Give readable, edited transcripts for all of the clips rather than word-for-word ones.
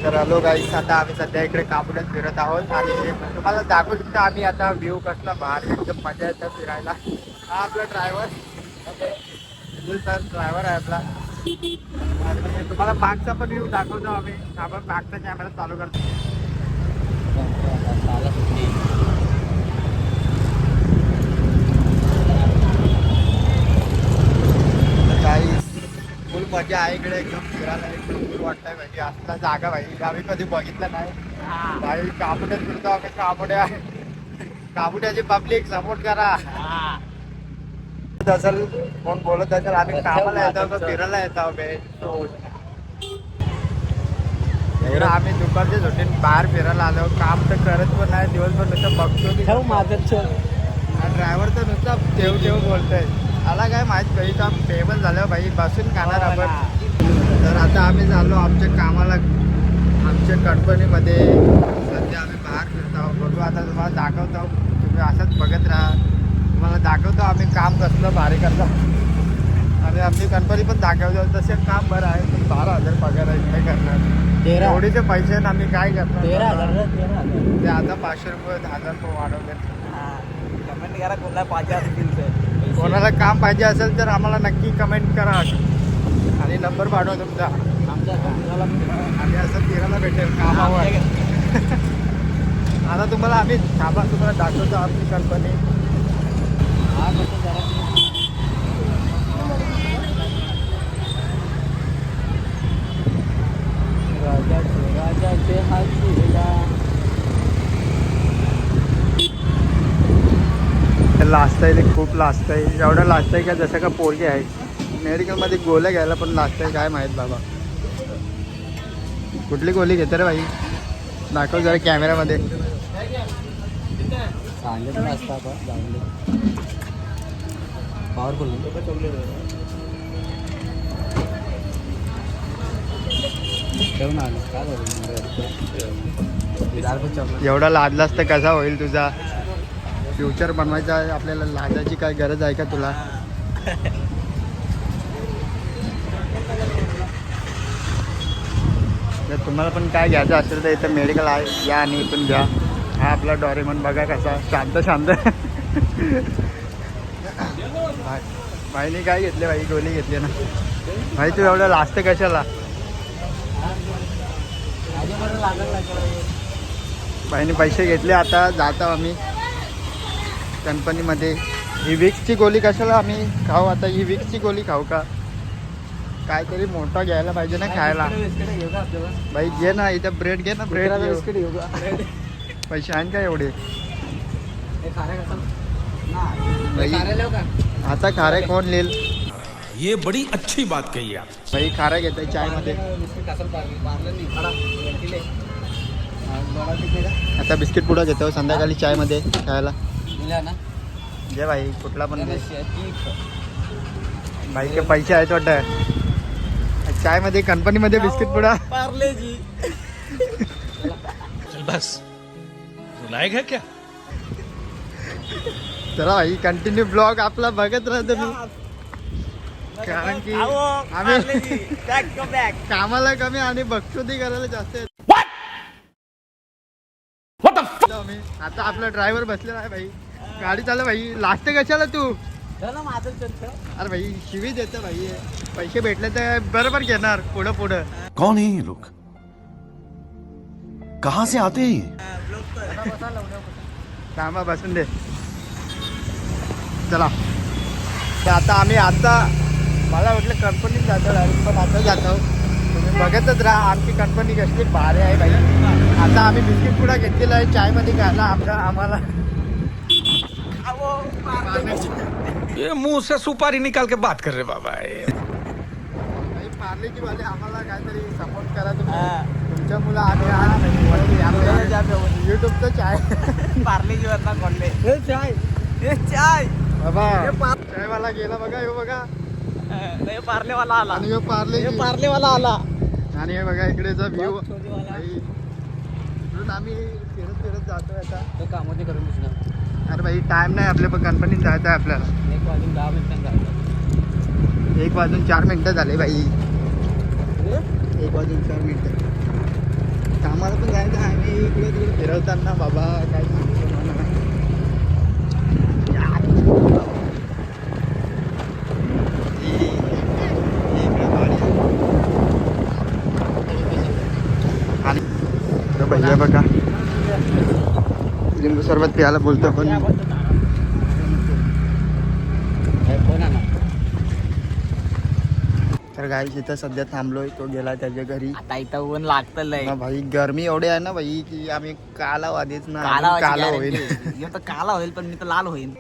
तर हॅलो गाईस, आता आम्ही सध्या इकडे काबुल्यात फिरत आहोत आणि तुम्हाला दाखवू शकतो आम्ही आता व्ह्यू कसला बाहेर एकदम मजा येतं फिरायला. हा आपला ड्रायव्हर ड्रायव्हर आहे आपला. आणि तुम्हाला मागचा पण व्ह्यू दाखवतो आम्ही. आपण मागचा कॅमेरा चालू करतो. गाईस फुल मजा आहे इकडे, एकदम फिरायला एकदम फुल वाटतंय. म्हणजे असला जागा भाई आम्ही कधी बघितलं नाही भाई. काबुड्यात फिरतो आम्ही. काबुड्याची पब्लिक सपोर्ट करा. असेल कोण बोलत असेल आम्ही कामाला येतो का फिरायला येतो बे. आम्ही दुपारच्या सुट्टीत बाहेर फिरायला आलो. काम तर करत पण नाही, दिवसभर नुसतं बघतो. ड्रायव्हर तर नुसता ठेव बोलतोय. आला काय माहीत काही काम टेबल झालं भाई, बसून खाणार आपण. तर आता आम्ही झालो आमच्या कामाला, आमच्या कंपनीमध्ये. सध्या आम्ही बाहेर फिरतो आहोत. बघू आता तुम्हाला दाखवतो. तुम्ही असंच बघत राहा. तुम्हाला दाखवतो आम्ही काम कसलं भारी करतो. आणि आमची कंपनी पण दाखवतो. तसे काम बरं आहे, पण 12,000 पगार आहे. काय करणार एवढीचे पैसे आम्ही काय करणार. 13,000 ते आता 500 रुपये 1000 रुपये वाढवले. कमेंट करा कोणाला पाहिजे असतील तर. कोणाला काम पाहिजे असेल तर आम्हाला नक्की कमेंट करा आणि नंबर पाठवा तुमचा. आम्ही असं फिरायला भेटेल कामावर. आता तुम्हाला आम्ही तुम्हाला दाखवतो आपली कंपनी. लास्ट आहे, खूप लास्ट आहे. एवढं लास्ट आहे का जसं का पोरगे आहे. मेडिकलमध्ये गोळ्या घ्यायला पण लास्ट आहे. काय माहीत बाबा कुठली गोळी घेते रे भाई. दाखव जरा कॅमेऱ्यामध्ये. पॉवरफुल एवढा लादलास तर कसा होईल तुझा. फ्युचर बनवायचा आहे आपल्याला. लाजाची काय गरज आहे का तुला. जर तुम्हाला पण काय घ्यायचं असेल तर इथं मेडिकल आहे, या आणि इथून घ्या. हा आपला डॉरेमॉन बघा कसा शांत. भाईने काय घेतले भाई, गोळी घेतली ना भाई. तू एवढं लास्ट कशाला. भाईने पैसे घेतले. आता जातो आम्ही कंपनीमध्ये. ही विक्सची गोळी कशाला आम्ही खाऊ. आता ही विक्सची गोळी खाऊ का. काहीतरी मोठा घ्यायला पाहिजे ना खायला. भाई घे ना, इथं ब्रेड घे ना. ब्रेड पैसे आहेत का एवढे. आता खारे कोण लिहिल. ये बड़ी अच्छी बात कही आप. भाई खारा घेतोय चाय मध्ये. आता बिस्किट पुडा घेतो संध्याकाळी चाय मध्ये खायला. घे भाई कुठला पण. भाई के पैसे आहेत वाटतं. चाय मध्ये कंपनीमध्ये बिस्किट पुडा. पार्लेजी. बस रुलाएगा क्या. चला भाई कंटिन्यू ब्लॉग आपला बघत राहतो मी. कारण की आम्ही कामाला कमी आणि बक्षुदी करायला जास्त. आता आपला ड्रायव्हर बसलेला आहे भाई. गाडी चालव भाई. लास्ट कशाला तू. अरे भाई शिवी देतं भाई. पैसे भेटले तर बरोबर घेणार. पुढं कौन है ये लोग, कहाँ से आते हैं. थांबा बसून दे. चला तर आता आम्ही मला वाटलं कंपनीत जातो डायरेक्ट, पण आता जातो. तुम्ही बघतच राहा आमची कंपनी कसली भारी आहे भाई. आता आम्ही बिस्किट पुडा घेतलेला आहे चायमध्ये घाला आम्हाला. ये मुंह से सुपारी निकाल के बात कर रहे बाबा. पार्लेची वाले आम्हाला काहीतरी सपोर्ट करा तुम्ही. तुमच्या मुलं आम्ही युट्यूबचं चाय. पार्लेजी वरना कोणले चाय बाबा. चायवाला गेला बघा. हे बघा पार्लेवाला आला. आणि हे पार्लेवाला आला. आणि हे बघा इकडेचा व्ह्यू. आम्ही फिरत जातोय आता. कामं करून दिसणार. अरे भाई टाइम नाही आपल्या पण कंपनीत जायचं आहे आपल्याला. 1 वाजून 10 मिनिटांनी 1 वाजून 4 मिनिटं झाले भाई. 1 वाजून 4 मिनिटं. इकडे तिकडे फिरवताना बाबा काय सांगू तुम्हाला. आणि भैया बघा लिंबू सरबत प्यायला बोलतो पण तर गाईस इथं सध्या थांबलोय. तो गेला त्याच्या घरी. आता इथं ऊन लागतं लय. ना भाई गरमी एवढी आहे ना भाई की आम्ही काला वादेच ना काला काला होईल. तर काला होईल पण मी तर लाल होईल.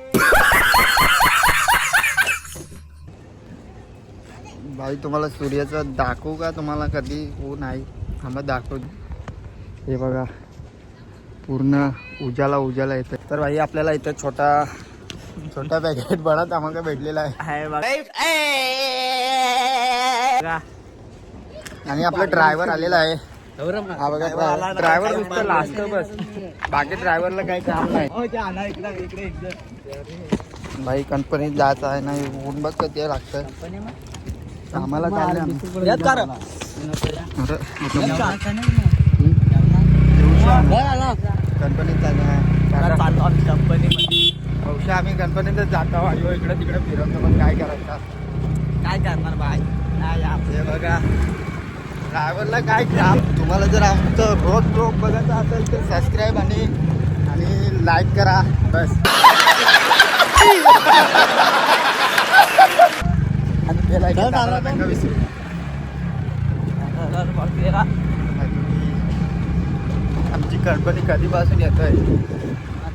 भाई तुम्हाला सूर्याचं दाखवू का तुम्हाला कधी ऊन आहे आम्हाला दाखवू. हे बघा पूर्ण उजाला येतं. तर भाई आपल्याला इथं छोटा पॅकेट बनत आम्हाला भेटलेला आहे. आणि आपला ड्रायव्हर आलेला आहे. हा बघा ड्रायव्हर नुसतं लास्ट बस. बाकी ड्रायव्हरला काही काम नाही. भाई कंपनीत जायचं आहे ना. ऊन बघ ते लागतं आम्हाला. कंपनीत औषध आम्ही कंपनीतच जातो. अयो इकडे तिकडे फिरवतो पण काय करायचं. काय करणार बाय. हे बघा ड्रायव्हरला काय काम. तुम्हाला जर आमचं रोज बघायचं असेल तर सबस्क्राईब आणि लाईक करा बस. आणि बेल विसरू. आमची कंपनी कधीपासून येतोय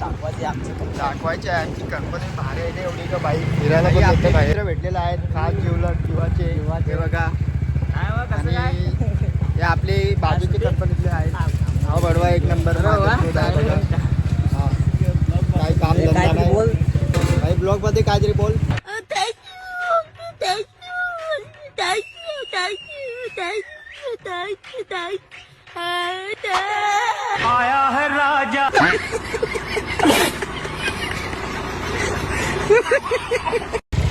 दाखवायची आहे. आमची कंपनी भारी आहे एवढी का बाई फिरायला पण येते. बाहेर भेटलेलं आहे खास जीवाचे हे बघा. आणि हे आपली बाजूची कंपनीतले आहेत. हा बडवा एक नंबर. काही काम धंदा नाही भाई. ब्लॉग मध्ये काहीतरी बोल. आया है राजा.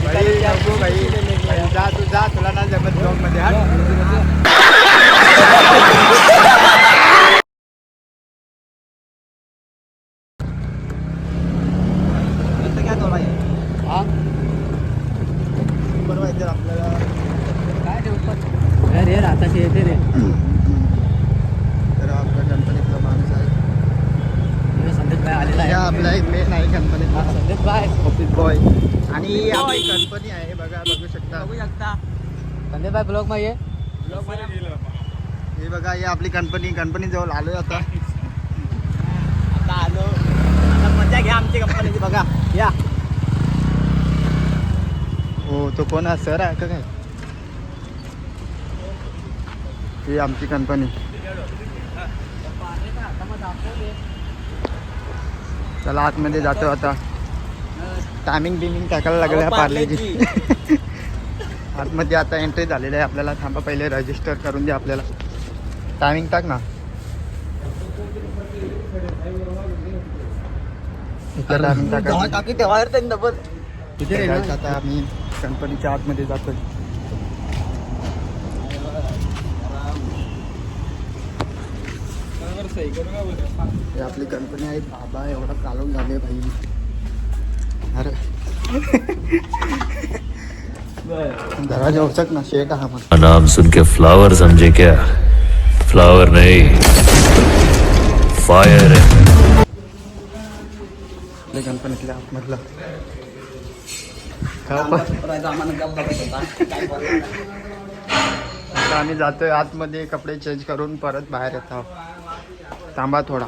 भाई नको भाई जा तू जा. तुला ना जमत ब्लॉग मध्ये. बनवायचं आपल्याला रे राताशी येते रे. तर आपल्या कंपनीतला माणूस आहे. संदेश भाई आलेला आहे. आपला एक मेन आहे कंपनीतला संदेश भाई ऑफिस बॉय. आणि आपली कंपनी आहे बघा बघू शकता. संदेश भाई ब्लॉग मध्ये हे बघा हे आपली कंपनी जवळ आलोय आता. आलो. आता मजा घ्या आमची कंपनीची बघा या. हो तो कोण आहे सर आहे का काय. ही आमची कंपनी. चला आतमध्ये जातो आता. टायमिंग टाकायला लागलं पार्लेची. आतमध्ये आता एंट्री झालेली आहे आपल्याला. थांबा पहिले रजिस्टर करून द्या आपल्याला. टायमिंग टाक ना. टायमिंग टाका. आता आम्ही कंपनीच्या आतमध्ये जातोय. हे आपली कंपनी आहे. बाबा एवढा कालवून झाले भाई. अरे दरवाजा उचक ना. शेट हा मग नाम सुन के फ्लावर समझे क्या. फ्लावर नहीं फायर है. कंपनीतल्या आतमधला आता आम्ही जातोय आतमध्ये. कपडे चेंज करून परत बाहेर येत आहोत. थांबा थोडा.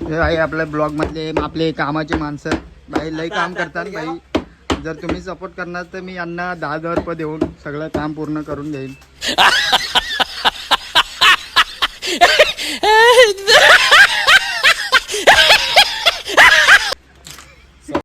हे आहे आपल्या ब्लॉग मधले आपले कामाचे माणसं भाई. लई काम करतात भाई. जर तुम्ही सपोर्ट करणार तर मी यांना 10,000 रुपये देऊन सगळं काम पूर्ण करून घेईन.